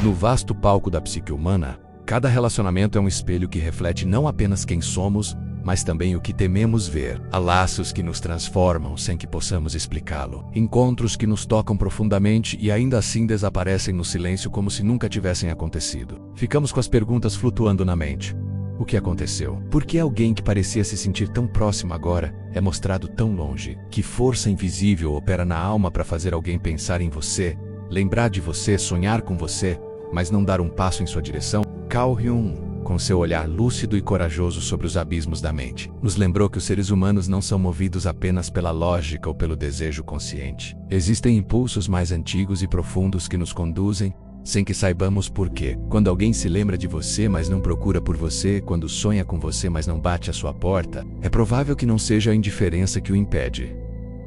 No vasto palco da psique humana, cada relacionamento é um espelho que reflete não apenas quem somos, mas também o que tememos ver. Há laços que nos transformam sem que possamos explicá-lo. Encontros que nos tocam profundamente e ainda assim desaparecem no silêncio como se nunca tivessem acontecido. Ficamos com as perguntas flutuando na mente. O que aconteceu? Por que alguém que parecia se sentir tão próximo agora é mostrado tão longe? Que força invisível opera na alma para fazer alguém pensar em você, lembrar de você, sonhar com você, mas não dar um passo em sua direção? Carl Jung, com seu olhar lúcido e corajoso sobre os abismos da mente, nos lembrou que os seres humanos não são movidos apenas pela lógica ou pelo desejo consciente. Existem impulsos mais antigos e profundos que nos conduzem, sem que saibamos por quê. Quando alguém se lembra de você, mas não procura por você, quando sonha com você, mas não bate à sua porta, é provável que não seja a indiferença que o impede,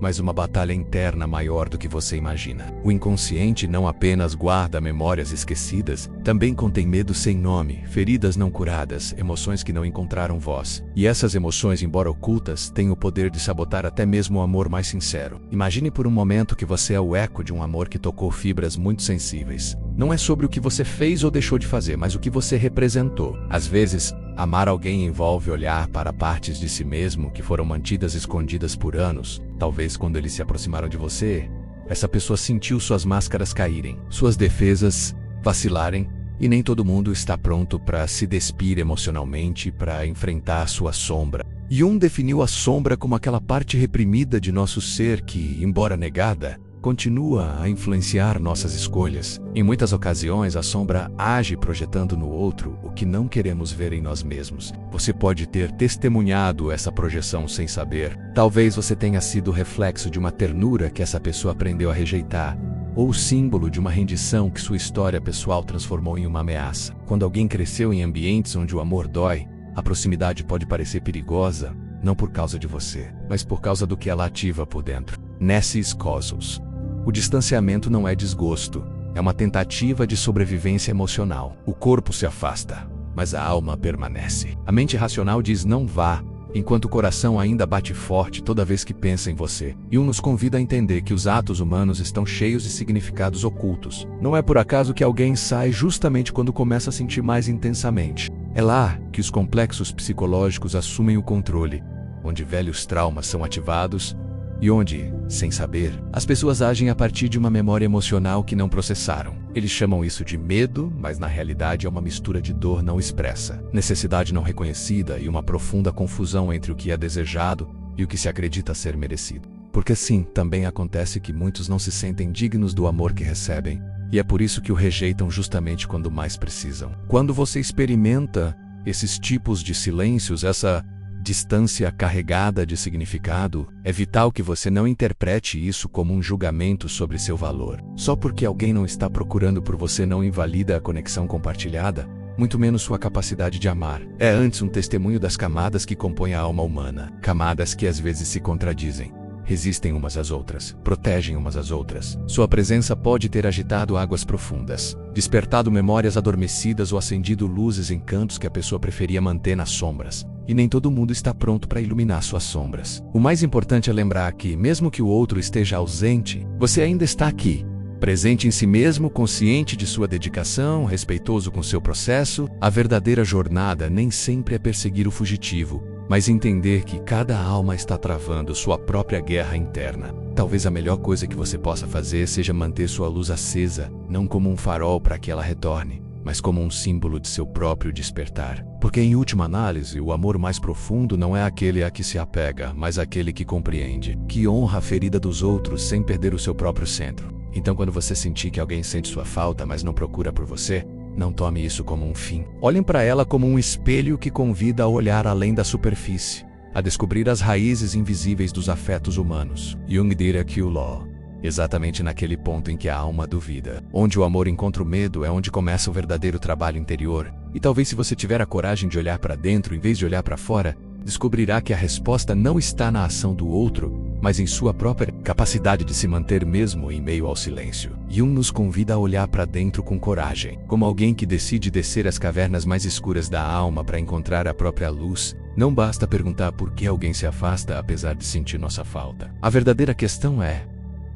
mas uma batalha interna maior do que você imagina. O inconsciente não apenas guarda memórias esquecidas, também contém medo sem nome, feridas não curadas, emoções que não encontraram voz. E essas emoções, embora ocultas, têm o poder de sabotar até mesmo o amor mais sincero. Imagine por um momento que você é o eco de um amor que tocou fibras muito sensíveis. Não é sobre o que você fez ou deixou de fazer, mas o que você representou. Às vezes, amar alguém envolve olhar para partes de si mesmo que foram mantidas escondidas por anos. Talvez quando eles se aproximaram de você, essa pessoa sentiu suas máscaras caírem, suas defesas vacilarem, e nem todo mundo está pronto para se despir emocionalmente, para enfrentar sua sombra. Jung definiu a sombra como aquela parte reprimida de nosso ser que, embora negada, continua a influenciar nossas escolhas. Em muitas ocasiões, a sombra age projetando no outro o que não queremos ver em nós mesmos. Você pode ter testemunhado essa projeção sem saber. Talvez você tenha sido o reflexo de uma ternura que essa pessoa aprendeu a rejeitar, ou o símbolo de uma rendição que sua história pessoal transformou em uma ameaça. Quando alguém cresceu em ambientes onde o amor dói, a proximidade pode parecer perigosa, não por causa de você, mas por causa do que ela ativa por dentro. Nesses casos, o distanciamento não é desgosto, é uma tentativa de sobrevivência emocional. O corpo se afasta, mas a alma permanece. A mente racional diz não vá, enquanto o coração ainda bate forte toda vez que pensa em você. Jung nos convida a entender que os atos humanos estão cheios de significados ocultos. Não é por acaso que alguém sai justamente quando começa a sentir mais intensamente. É lá que os complexos psicológicos assumem o controle, onde velhos traumas são ativados, e onde, sem saber, as pessoas agem a partir de uma memória emocional que não processaram. Eles chamam isso de medo, mas na realidade é uma mistura de dor não expressa, necessidade não reconhecida e uma profunda confusão entre o que é desejado e o que se acredita ser merecido. Porque sim, também acontece que muitos não se sentem dignos do amor que recebem, e é por isso que o rejeitam justamente quando mais precisam. Quando você experimenta esses tipos de silêncios, essa distância carregada de significado, é vital que você não interprete isso como um julgamento sobre seu valor. Só porque alguém não está procurando por você não invalida a conexão compartilhada, muito menos sua capacidade de amar. É antes um testemunho das camadas que compõem a alma humana, camadas que às vezes se contradizem, resistem umas às outras, protegem umas às outras. Sua presença pode ter agitado águas profundas, despertado memórias adormecidas ou acendido luzes em cantos que a pessoa preferia manter nas sombras. E nem todo mundo está pronto para iluminar suas sombras. O mais importante é lembrar que, mesmo que o outro esteja ausente, você ainda está aqui, presente em si mesmo, consciente de sua dedicação, respeitoso com seu processo. A verdadeira jornada nem sempre é perseguir o fugitivo, mas entender que cada alma está travando sua própria guerra interna. Talvez a melhor coisa que você possa fazer seja manter sua luz acesa, não como um farol para que ela retorne, mas como um símbolo de seu próprio despertar. Porque, em última análise, o amor mais profundo não é aquele a que se apega, mas aquele que compreende, que honra a ferida dos outros sem perder o seu próprio centro. Então, quando você sentir que alguém sente sua falta, mas não procura por você, não tome isso como um fim. Olhem para ela como um espelho que convida a olhar além da superfície, a descobrir as raízes invisíveis dos afetos humanos. Jung diria que o law, exatamente naquele ponto em que a alma duvida, onde o amor encontra o medo, é onde começa o verdadeiro trabalho interior. E talvez, se você tiver a coragem de olhar para dentro em vez de olhar para fora, descobrirá que a resposta não está na ação do outro, mas em sua própria capacidade de se manter mesmo em meio ao silêncio. Jung nos convida a olhar para dentro com coragem, como alguém que decide descer as cavernas mais escuras da alma para encontrar a própria luz. Não basta perguntar por que alguém se afasta apesar de sentir nossa falta. A verdadeira questão é: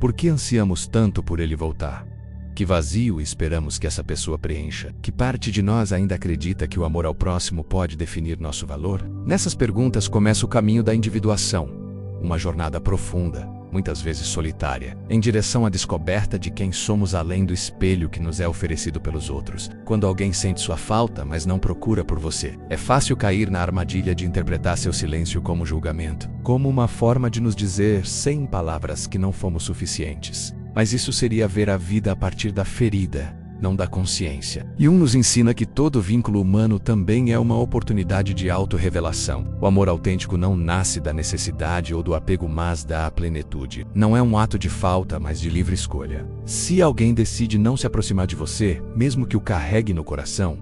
por que ansiamos tanto por ele voltar? Que vazio esperamos que essa pessoa preencha? Que parte de nós ainda acredita que o amor ao próximo pode definir nosso valor? Nessas perguntas começa o caminho da individuação, uma jornada profunda, muitas vezes solitária, em direção à descoberta de quem somos além do espelho que nos é oferecido pelos outros. Quando alguém sente sua falta, mas não procura por você, é fácil cair na armadilha de interpretar seu silêncio como julgamento, como uma forma de nos dizer sem palavras que não fomos suficientes. Mas isso seria ver a vida a partir da ferida, não da consciência. Jung nos ensina que todo vínculo humano também é uma oportunidade de autorrevelação. O amor autêntico não nasce da necessidade ou do apego, mas da plenitude. Não é um ato de falta, mas de livre escolha. Se alguém decide não se aproximar de você, mesmo que o carregue no coração,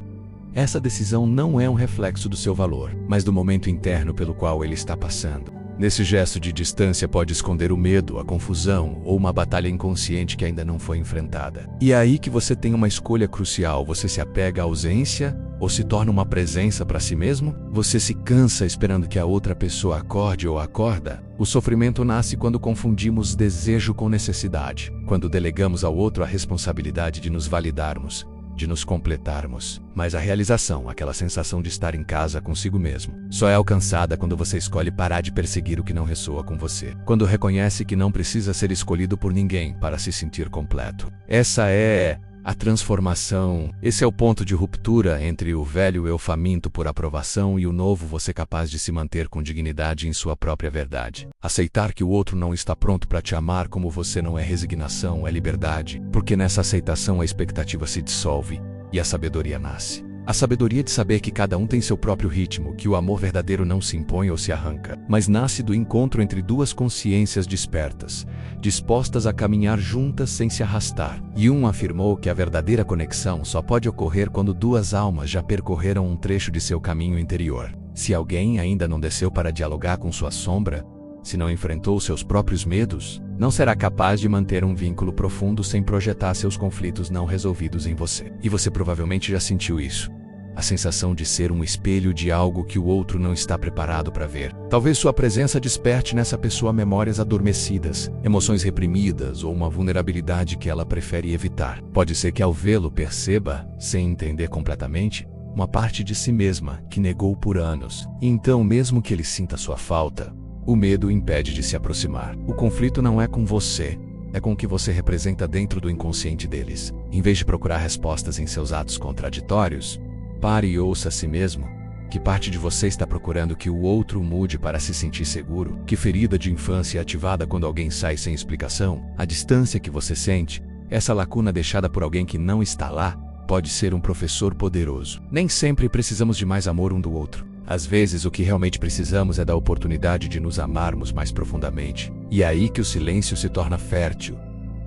essa decisão não é um reflexo do seu valor, mas do momento interno pelo qual ele está passando. Nesse gesto de distância pode esconder o medo, a confusão ou uma batalha inconsciente que ainda não foi enfrentada. E é aí que você tem uma escolha crucial. Você se apega à ausência ou se torna uma presença para si mesmo? Você se cansa esperando que a outra pessoa acorde ou acorda? O sofrimento nasce quando confundimos desejo com necessidade, quando delegamos ao outro a responsabilidade de nos validarmos, de nos completarmos. Mas a realização, aquela sensação de estar em casa consigo mesmo, só é alcançada quando você escolhe parar de perseguir o que não ressoa com você. Quando reconhece que não precisa ser escolhido por ninguém para se sentir completo. Essa é a transformação. Esse é o ponto de ruptura entre o velho eu faminto por aprovação e o novo você capaz de se manter com dignidade em sua própria verdade. Aceitar que o outro não está pronto para te amar como você não é resignação, é liberdade, porque nessa aceitação a expectativa se dissolve e a sabedoria nasce. A sabedoria de saber que cada um tem seu próprio ritmo, que o amor verdadeiro não se impõe ou se arranca, mas nasce do encontro entre duas consciências despertas, dispostas a caminhar juntas sem se arrastar. Jung afirmou que a verdadeira conexão só pode ocorrer quando duas almas já percorreram um trecho de seu caminho interior. Se alguém ainda não desceu para dialogar com sua sombra, se não enfrentou seus próprios medos, não será capaz de manter um vínculo profundo sem projetar seus conflitos não resolvidos em você. E você provavelmente já sentiu isso. A sensação de ser um espelho de algo que o outro não está preparado para ver. Talvez sua presença desperte nessa pessoa memórias adormecidas, emoções reprimidas ou uma vulnerabilidade que ela prefere evitar. Pode ser que ao vê-lo perceba, sem entender completamente, uma parte de si mesma que negou por anos. E então, mesmo que ele sinta sua falta, o medo o impede de se aproximar. O conflito não é com você, é com o que você representa dentro do inconsciente deles. Em vez de procurar respostas em seus atos contraditórios, pare e ouça a si mesmo. Que parte de você está procurando que o outro mude para se sentir seguro? Que ferida de infância é ativada quando alguém sai sem explicação? A distância que você sente, essa lacuna deixada por alguém que não está lá, pode ser um professor poderoso. Nem sempre precisamos de mais amor um do outro. Às vezes o que realmente precisamos é da oportunidade de nos amarmos mais profundamente. E é aí que o silêncio se torna fértil,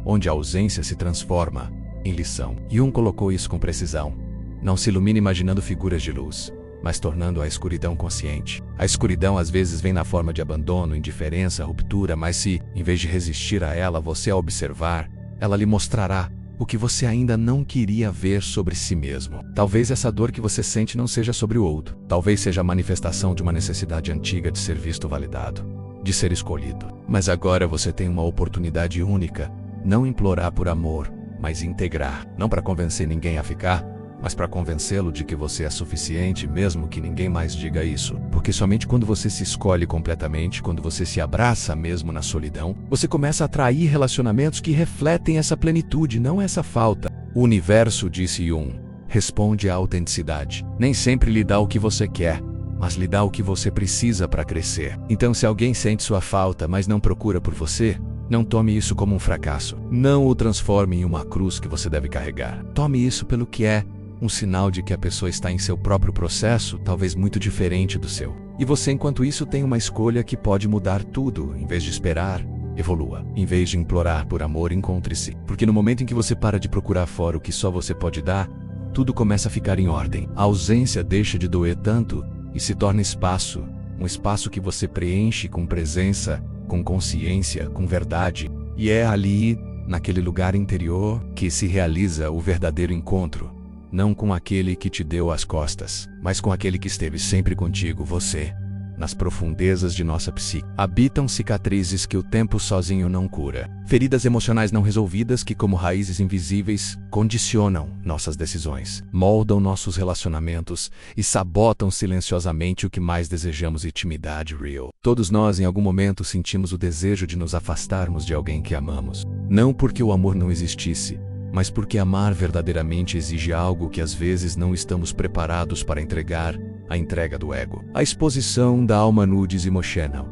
onde a ausência se transforma em lição. Jung colocou isso com precisão. Não se ilumine imaginando figuras de luz, mas tornando a escuridão consciente. A escuridão às vezes vem na forma de abandono, indiferença, ruptura, mas se, em vez de resistir a ela, você a observar, ela lhe mostrará o que você ainda não queria ver sobre si mesmo. Talvez essa dor que você sente não seja sobre o outro. Talvez seja a manifestação de uma necessidade antiga de ser visto validado, de ser escolhido. Mas agora você tem uma oportunidade única. Não implorar por amor, mas integrar. Não para convencer ninguém a ficar, mas para convencê-lo de que você é suficiente, mesmo que ninguém mais diga isso. Porque somente quando você se escolhe completamente, quando você se abraça mesmo na solidão, você começa a atrair relacionamentos que refletem essa plenitude, não essa falta. O universo, disse Jung, responde à autenticidade. Nem sempre lhe dá o que você quer, mas lhe dá o que você precisa para crescer. Então, se alguém sente sua falta, mas não procura por você, não tome isso como um fracasso. Não o transforme em uma cruz que você deve carregar. Tome isso pelo que é, um sinal de que a pessoa está em seu próprio processo, talvez muito diferente do seu. E você, enquanto isso, tem uma escolha que pode mudar tudo. Em vez de esperar, evolua. Em vez de implorar por amor, encontre-se. Porque no momento em que você para de procurar fora o que só você pode dar, tudo começa a ficar em ordem. A ausência deixa de doer tanto e se torna espaço. Um espaço que você preenche com presença, com consciência, com verdade. E é ali, naquele lugar interior, que se realiza o verdadeiro encontro. Não com aquele que te deu as costas, mas com aquele que esteve sempre contigo, você. nas profundezas de nossa psique, habitam cicatrizes que o tempo sozinho não cura. Feridas emocionais não resolvidas que, como raízes invisíveis, condicionam nossas decisões, moldam nossos relacionamentos e sabotam silenciosamente o que mais desejamos. Intimidade real. Todos nós, em algum momento, sentimos o desejo de nos afastarmos de alguém que amamos. Não porque o amor não existisse, mas porque amar verdadeiramente exige algo que às vezes não estamos preparados para entregar, a entrega do ego. A exposição da alma nudes emotional.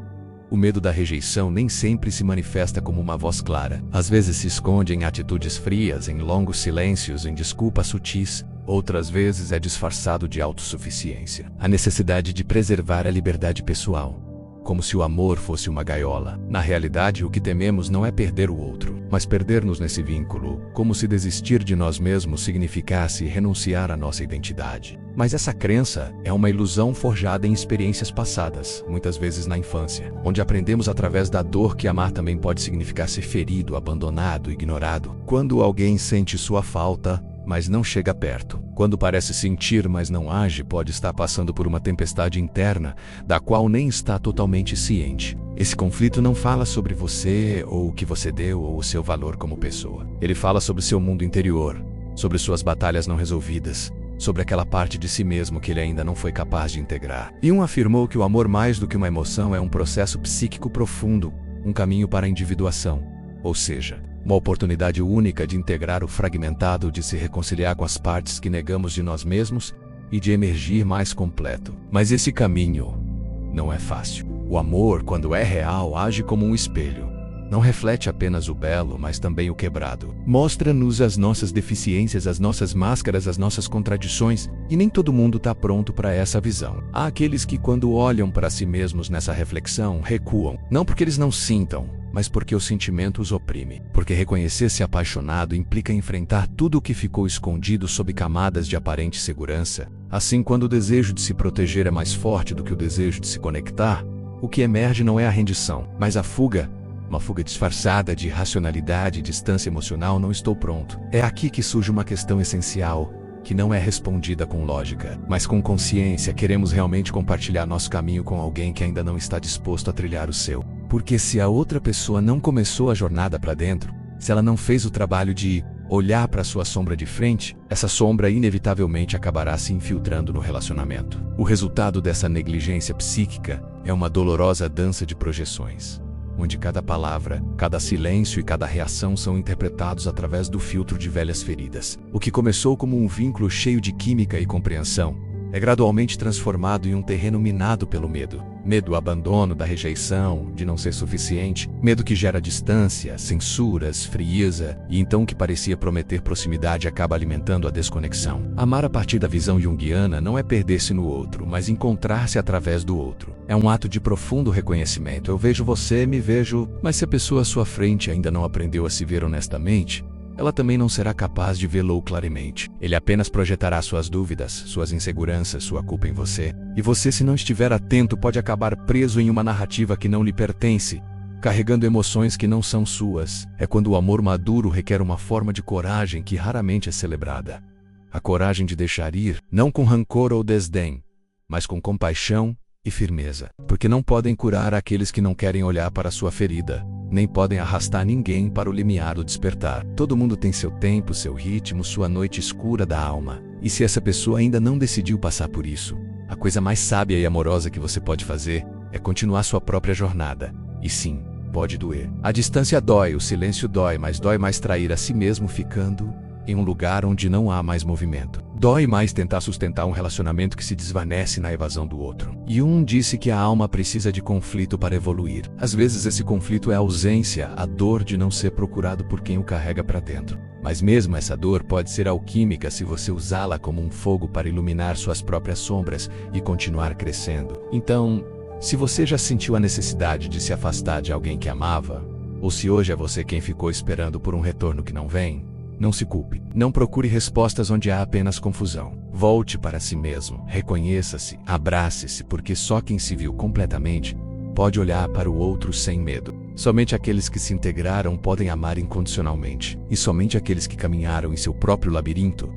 O medo da rejeição nem sempre se manifesta como uma voz clara. Às vezes se esconde em atitudes frias, em longos silêncios, em desculpas sutis. Outras vezes é disfarçado de autossuficiência. A necessidade de preservar a liberdade pessoal, como se o amor fosse uma gaiola. Na realidade, o que tememos não é perder o outro, mas perder-nos nesse vínculo, como se desistir de nós mesmos significasse renunciar à nossa identidade. Mas essa crença é uma ilusão forjada em experiências passadas, muitas vezes na infância, onde aprendemos através da dor que amar também pode significar ser ferido, abandonado, ignorado. Quando alguém sente sua falta, mas não chega perto. Quando parece sentir, mas não age, pode estar passando por uma tempestade interna, da qual nem está totalmente ciente. Esse conflito não fala sobre você, ou o que você deu, ou o seu valor como pessoa. Ele fala sobre seu mundo interior, sobre suas batalhas não resolvidas, sobre aquela parte de si mesmo que ele ainda não foi capaz de integrar. Jung afirmou que o amor, mais do que uma emoção, é um processo psíquico profundo, um caminho para a individuação, ou seja, uma oportunidade única de integrar o fragmentado, de se reconciliar com as partes que negamos de nós mesmos e de emergir mais completo. Mas esse caminho não é fácil. O amor, quando é real, age como um espelho. Não reflete apenas o belo, mas também o quebrado. Mostra-nos as nossas deficiências, as nossas máscaras, as nossas contradições, e nem todo mundo está pronto para essa visão. Há aqueles que, quando olham para si mesmos nessa reflexão, recuam. Não porque eles não sintam, mas porque o sentimento os oprime. Porque reconhecer-se apaixonado implica enfrentar tudo o que ficou escondido sob camadas de aparente segurança. Assim, quando o desejo de se proteger é mais forte do que o desejo de se conectar, o que emerge não é a rendição, mas a fuga. Uma fuga disfarçada de irracionalidade e distância emocional. Não estou pronto. É aqui que surge uma questão essencial, que não é respondida com lógica, mas com consciência. Queremos realmente compartilhar nosso caminho com alguém que ainda não está disposto a trilhar o seu? Porque se a outra pessoa não começou a jornada para dentro, se ela não fez o trabalho de olhar para sua sombra de frente, essa sombra inevitavelmente acabará se infiltrando no relacionamento. O resultado dessa negligência psíquica é uma dolorosa dança de projeções, onde cada palavra, cada silêncio e cada reação são interpretados através do filtro de velhas feridas. O que começou como um vínculo cheio de química e compreensão é gradualmente transformado em um terreno minado pelo medo. Medo do abandono, da rejeição, de não ser suficiente. Medo que gera distância, censuras, frieza, e então o que parecia prometer proximidade acaba alimentando a desconexão. Amar a partir da visão junguiana não é perder-se no outro, mas encontrar-se através do outro. É um ato de profundo reconhecimento. Eu vejo você, me vejo, mas se a pessoa à sua frente ainda não aprendeu a se ver honestamente, ela também não será capaz de vê-lo claramente. Ele apenas projetará suas dúvidas, suas inseguranças, sua culpa em você. E você, se não estiver atento, pode acabar preso em uma narrativa que não lhe pertence, carregando emoções que não são suas. É quando o amor maduro requer uma forma de coragem que raramente é celebrada. A coragem de deixar ir, não com rancor ou desdém, mas com compaixão e firmeza. Porque não podem curar aqueles que não querem olhar para sua ferida, nem podem arrastar ninguém para o limiar do despertar. Todo mundo tem seu tempo, seu ritmo, sua noite escura da alma. E se essa pessoa ainda não decidiu passar por isso, a coisa mais sábia e amorosa que você pode fazer é continuar sua própria jornada. E sim, pode doer. A distância dói, o silêncio dói, mas dói mais trair a si mesmo ficando em um lugar onde não há mais movimento. Dói mais tentar sustentar um relacionamento que se desvanece na evasão do outro. Jung disse que a alma precisa de conflito para evoluir. Às vezes esse conflito é a ausência, a dor de não ser procurado por quem o carrega para dentro. Mas mesmo essa dor pode ser alquímica se você usá-la como um fogo para iluminar suas próprias sombras e continuar crescendo. Então, se você já sentiu a necessidade de se afastar de alguém que amava, ou se hoje é você quem ficou esperando por um retorno que não vem, não se culpe. Não procure respostas onde há apenas confusão. Volte para si mesmo, reconheça-se, abrace-se, porque só quem se viu completamente pode olhar para o outro sem medo. Somente aqueles que se integraram podem amar incondicionalmente. E somente aqueles que caminharam em seu próprio labirinto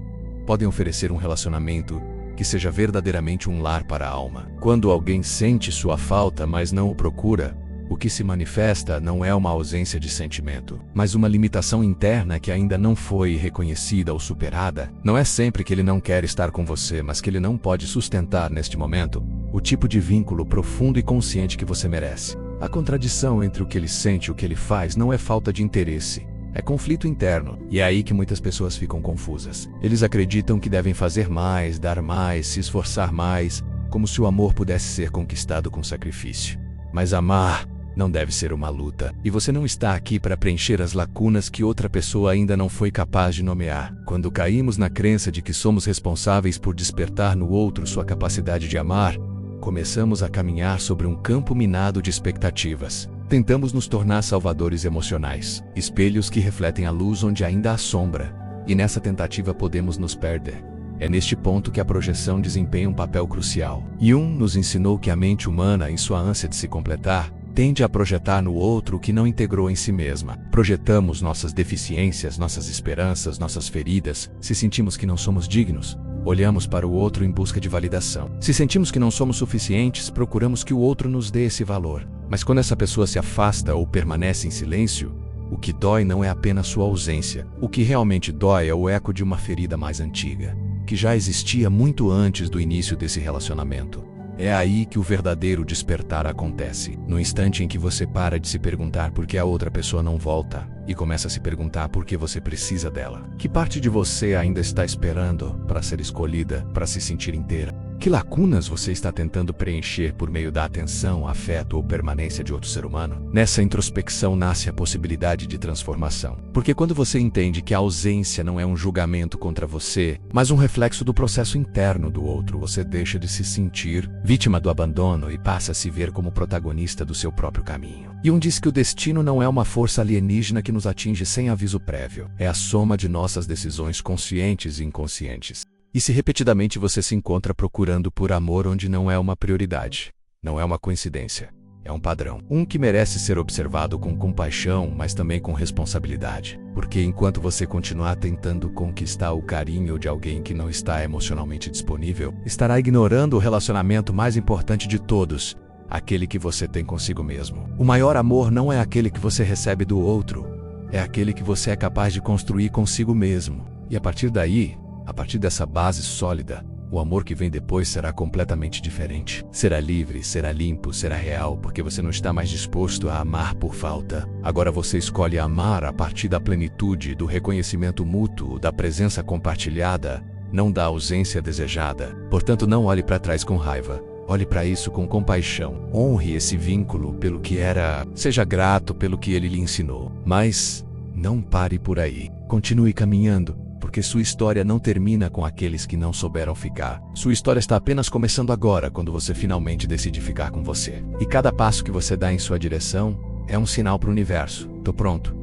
podem oferecer um relacionamento que seja verdadeiramente um lar para a alma. Quando alguém sente sua falta, mas não o procura, o que se manifesta não é uma ausência de sentimento, mas uma limitação interna que ainda não foi reconhecida ou superada. Não é sempre que ele não quer estar com você, mas que ele não pode sustentar neste momento o tipo de vínculo profundo e consciente que você merece. A contradição entre o que ele sente e o que ele faz não é falta de interesse, é conflito interno, e é aí que muitas pessoas ficam confusas. Eles acreditam que devem fazer mais, dar mais, se esforçar mais, como se o amor pudesse ser conquistado com sacrifício. Mas amar não deve ser uma luta, e você não está aqui para preencher as lacunas que outra pessoa ainda não foi capaz de nomear. Quando caímos na crença de que somos responsáveis por despertar no outro sua capacidade de amar, começamos a caminhar sobre um campo minado de expectativas. Tentamos nos tornar salvadores emocionais, espelhos que refletem a luz onde ainda há sombra, e nessa tentativa podemos nos perder. É neste ponto que a projeção desempenha um papel crucial. Jung nos ensinou que a mente humana, em sua ânsia de se completar, tende a projetar no outro o que não integrou em si mesma. Projetamos nossas deficiências, nossas esperanças, nossas feridas. Se sentimos que não somos dignos, olhamos para o outro em busca de validação. Se sentimos que não somos suficientes, procuramos que o outro nos dê esse valor. Mas quando essa pessoa se afasta ou permanece em silêncio, o que dói não é apenas sua ausência. O que realmente dói é o eco de uma ferida mais antiga, que já existia muito antes do início desse relacionamento. É aí que o verdadeiro despertar acontece. No instante em que você para de se perguntar por que a outra pessoa não volta e começa a se perguntar por que você precisa dela. Que parte de você ainda está esperando para ser escolhida, para se sentir inteira? Que lacunas você está tentando preencher por meio da atenção, afeto ou permanência de outro ser humano? Nessa introspecção nasce a possibilidade de transformação. Porque quando você entende que a ausência não é um julgamento contra você, mas um reflexo do processo interno do outro, você deixa de se sentir vítima do abandono e passa a se ver como protagonista do seu próprio caminho. Jung diz que o destino não é uma força alienígena que nos atinge sem aviso prévio. É a soma de nossas decisões conscientes e inconscientes. E se repetidamente você se encontra procurando por amor onde não é uma prioridade, não é uma coincidência, é um padrão. Um que merece ser observado com compaixão, mas também com responsabilidade. Porque enquanto você continuar tentando conquistar o carinho de alguém que não está emocionalmente disponível, estará ignorando o relacionamento mais importante de todos, aquele que você tem consigo mesmo. O maior amor não é aquele que você recebe do outro, é aquele que você é capaz de construir consigo mesmo. E a partir daí, a partir dessa base sólida, o amor que vem depois será completamente diferente. Será livre, será limpo, será real, porque você não está mais disposto a amar por falta. Agora você escolhe amar a partir da plenitude, do reconhecimento mútuo, da presença compartilhada, não da ausência desejada. Portanto, não olhe para trás com raiva. Olhe para isso com compaixão. Honre esse vínculo pelo que era. Seja grato pelo que ele lhe ensinou. Mas não pare por aí. Continue caminhando. Porque sua história não termina com aqueles que não souberam ficar. Sua história está apenas começando agora, quando você finalmente decide ficar com você. E cada passo que você dá em sua direção é um sinal para o universo. Tô pronto.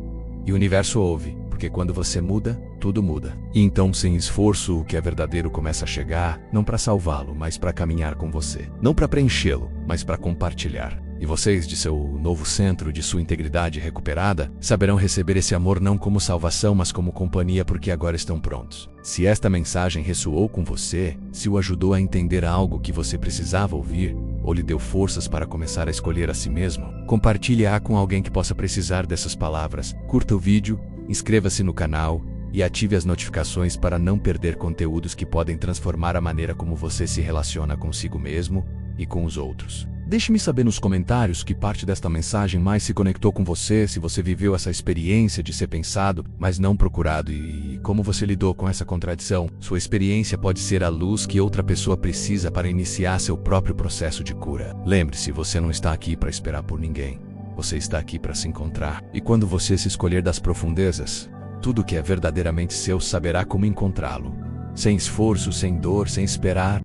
E o universo ouve, porque quando você muda, tudo muda. E então, sem esforço, o que é verdadeiro começa a chegar, não para salvá-lo, mas para caminhar com você. Não para preenchê-lo, mas para compartilhar. E vocês, de seu novo centro, de sua integridade recuperada, saberão receber esse amor não como salvação, mas como companhia, porque agora estão prontos. Se esta mensagem ressoou com você, se o ajudou a entender algo que você precisava ouvir, ou lhe deu forças para começar a escolher a si mesmo, compartilhe-a com alguém que possa precisar dessas palavras. Curta o vídeo, inscreva-se no canal e ative as notificações para não perder conteúdos que podem transformar a maneira como você se relaciona consigo mesmo e com os outros. Deixe-me saber nos comentários que parte desta mensagem mais se conectou com você, se você viveu essa experiência de ser pensado, mas não procurado, e como você lidou com essa contradição. Sua experiência pode ser a luz que outra pessoa precisa para iniciar seu próprio processo de cura. Lembre-se, você não está aqui para esperar por ninguém. Você está aqui para se encontrar. E quando você se escolher das profundezas, tudo que é verdadeiramente seu saberá como encontrá-lo. Sem esforço, sem dor, sem esperar.